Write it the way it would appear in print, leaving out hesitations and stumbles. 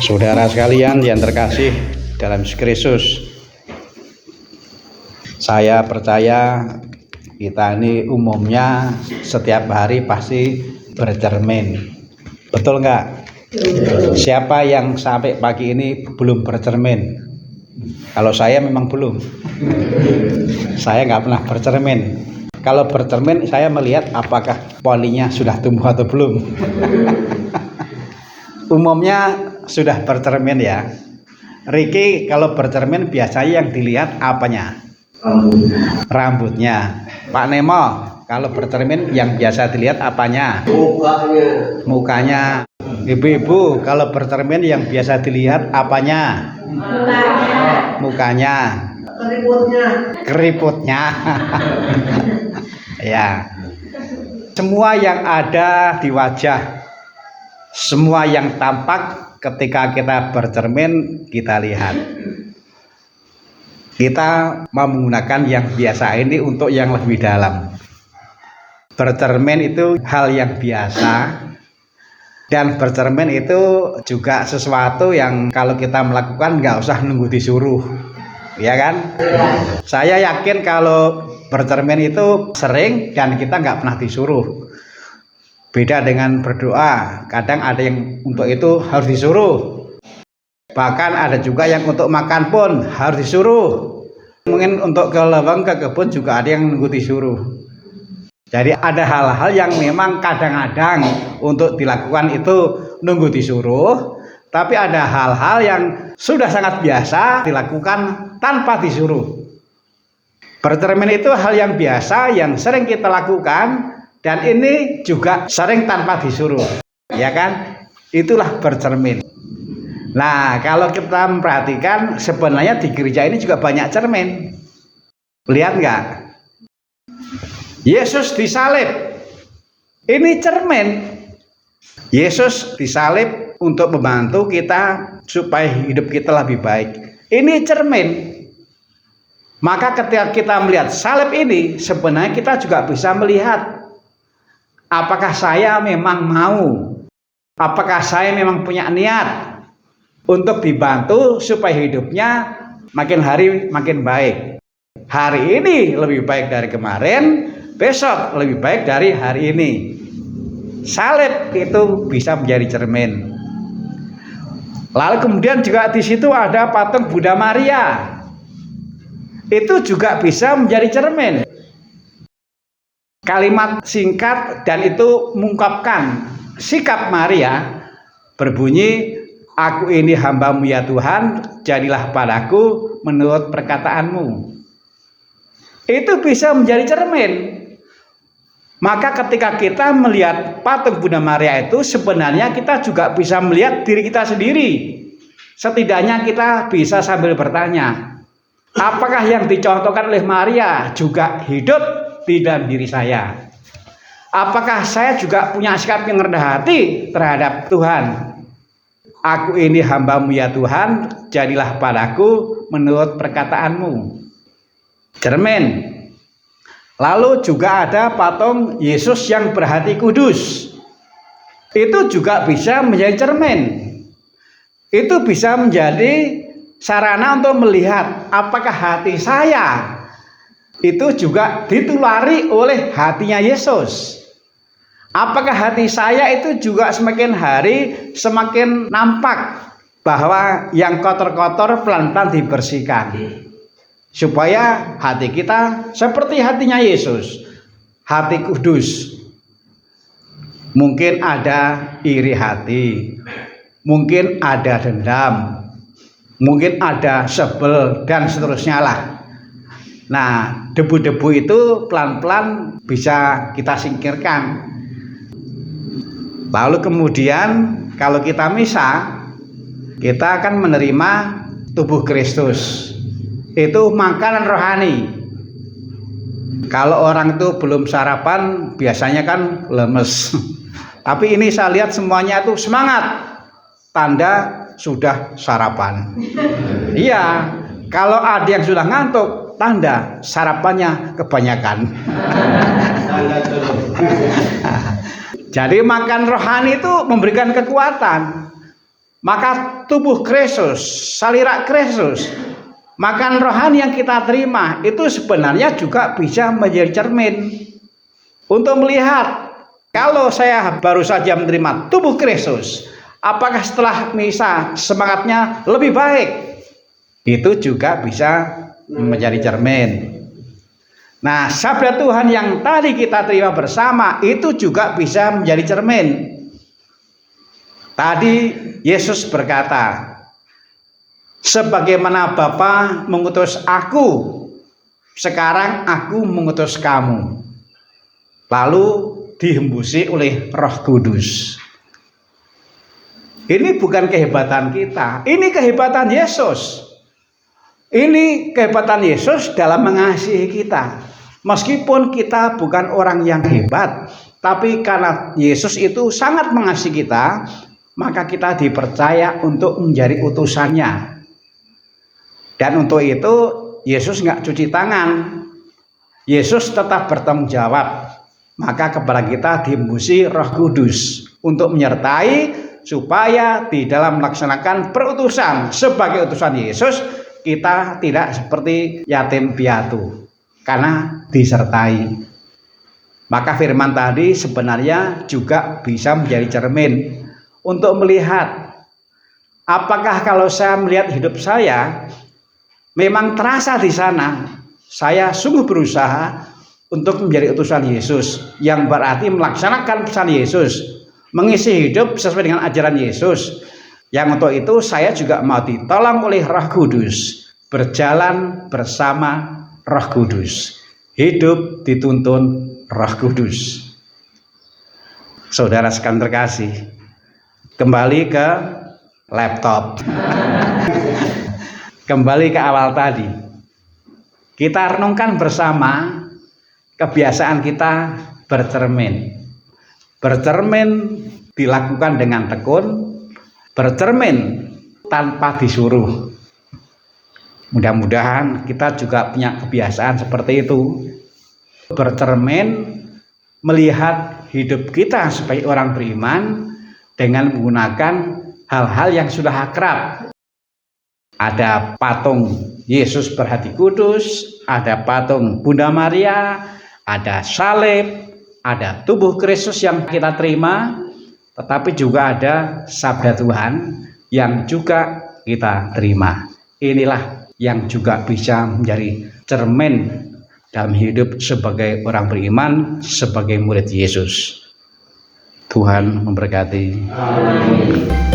Saudara sekalian yang terkasih dalam Kristus, saya percaya kita ini umumnya setiap hari pasti bercermin. Betul nggak? Siapa yang sampai pagi ini belum bercermin? Kalau saya memang belum. Saya nggak pernah bercermin. Kalau bercermin saya melihat apakah polinya sudah tumbuh atau belum. Umumnya sudah bercermin ya. Ricky kalau bercermin biasanya yang dilihat apanya? Rambutnya. Pak Nemo kalau bercermin yang biasa dilihat apanya? Mukanya. Ibu-ibu kalau bercermin yang biasa dilihat apanya? Mukanya. Keriputnya. Ya. Semua yang ada di wajah, semua yang tampak ketika kita bercermin kita lihat. Kita menggunakan yang biasa ini untuk yang lebih dalam. Bercermin itu hal yang biasa, dan bercermin itu juga sesuatu yang kalau kita melakukan nggak usah nunggu disuruh, ya kan? Saya yakin kalau bercermin itu sering dan kita nggak pernah disuruh. Beda dengan berdoa, kadang ada yang untuk itu harus disuruh. Bahkan ada juga yang untuk makan pun harus disuruh. Mungkin untuk ke lawang, ke kebun juga ada yang nunggu disuruh. Jadi ada hal-hal yang memang kadang-kadang untuk dilakukan itu nunggu disuruh. Tapi ada hal-hal yang sudah sangat biasa dilakukan tanpa disuruh. Bercermin itu hal yang biasa yang sering kita lakukan. Dan ini juga sering tanpa disuruh, ya kan? Itulah bercermin. Nah, kalau kita memperhatikan sebenarnya di gereja ini juga banyak cermin. Lihat nggak? Yesus disalib. Ini cermin. Yesus disalib untuk membantu kita supaya hidup kita lebih baik. Ini cermin. Maka ketika kita melihat salib ini, sebenarnya kita juga bisa melihat apakah saya memang mau, apakah saya memang punya niat untuk dibantu supaya hidupnya makin hari makin baik. Hari ini lebih baik dari kemarin, besok lebih baik dari hari ini. Salib itu bisa menjadi cermin. Lalu kemudian juga di situ ada patung Bunda Maria. Itu juga bisa menjadi cermin. Kalimat singkat dan itu mengungkapkan sikap Maria berbunyi, "Aku ini hamba-Mu ya Tuhan, jadilah padaku menurut perkataanmu." Itu bisa menjadi cermin. Maka ketika kita melihat patung Bunda Maria itu sebenarnya kita juga bisa melihat diri kita sendiri. Setidaknya kita bisa sambil bertanya, apakah yang dicontohkan oleh Maria juga hidup di dalam diri saya? Apakah saya juga punya sikap yang rendah hati terhadap Tuhan? Aku ini hamba-Mu ya Tuhan, jadilah padaku menurut perkataanmu. Cermin. Lalu juga ada patung Yesus yang berhati kudus. Itu juga bisa menjadi cermin. Itu bisa menjadi sarana untuk melihat apakah hati saya itu juga ditulari oleh hatinya Yesus. Apakah hati saya itu juga semakin hari semakin nampak bahwa yang kotor-kotor pelan-pelan dibersihkan. Supaya hati kita seperti hatinya Yesus, hati kudus. Mungkin ada iri hati, mungkin ada dendam, mungkin ada sebel dan seterusnya lah. Nah, debu-debu itu pelan-pelan bisa kita singkirkan. Lalu kemudian kalau kita misa, kita akan menerima tubuh Kristus. Itu makanan rohani. Kalau orang itu belum sarapan, biasanya kan lemes. Tapi ini saya lihat semuanya itu semangat. Tanda sudah sarapan. Iya, kalau ada yang sudah ngantuk, tanda sarapannya kebanyakan. Jadi makan rohani itu memberikan kekuatan. Maka tubuh Kristus, salira Kristus, makan rohani yang kita terima itu sebenarnya juga bisa menjadi cermin untuk melihat, kalau saya baru saja menerima tubuh Kristus, apakah setelah misa semangatnya lebih baik? Itu juga bisa menjadi cermin. Nah, sabda Tuhan yang tadi kita terima bersama itu juga bisa menjadi cermin. Tadi Yesus berkata, sebagaimana Bapa mengutus aku, sekarang aku mengutus kamu. Lalu dihembusi oleh Roh Kudus. Ini bukan kehebatan kita, ini kehebatan Yesus. Ini kehebatan Yesus dalam mengasihi kita. Meskipun kita bukan orang yang hebat, tapi karena Yesus itu sangat mengasihi kita, maka kita dipercaya untuk menjadi utusannya. Dan untuk itu Yesus nggak cuci tangan, Yesus tetap bertanggung jawab. Maka kepada kita dihembusi Roh Kudus untuk menyertai, supaya di dalam melaksanakan perutusan sebagai utusan Yesus, kita tidak seperti yatim piatu karena disertai. Maka firman tadi sebenarnya juga bisa menjadi cermin untuk melihat, apakah kalau saya melihat hidup saya memang terasa di sana saya sungguh berusaha untuk menjadi utusan Yesus, yang berarti melaksanakan pesan Yesus, mengisi hidup sesuai dengan ajaran Yesus. Yang untuk itu saya juga mau ditolong oleh Roh Kudus, berjalan bersama Roh Kudus, hidup dituntun Roh Kudus. Saudara sekalian terkasih, kembali ke laptop. Kembali ke awal tadi. Kita renungkan bersama kebiasaan kita bercermin. Bercermin dilakukan dengan tekun, bercermin tanpa disuruh. Mudah-mudahan kita juga punya kebiasaan seperti itu. Bercermin melihat hidup kita sebagai orang beriman dengan menggunakan hal-hal yang sudah akrab. Ada patung Yesus berhati kudus, ada patung Bunda Maria, ada salib, ada tubuh Kristus yang kita terima, tetapi juga ada sabda Tuhan yang juga kita terima. Inilah yang juga bisa menjadi cermin dalam hidup sebagai orang beriman, sebagai murid Yesus. Tuhan memberkati. Amin.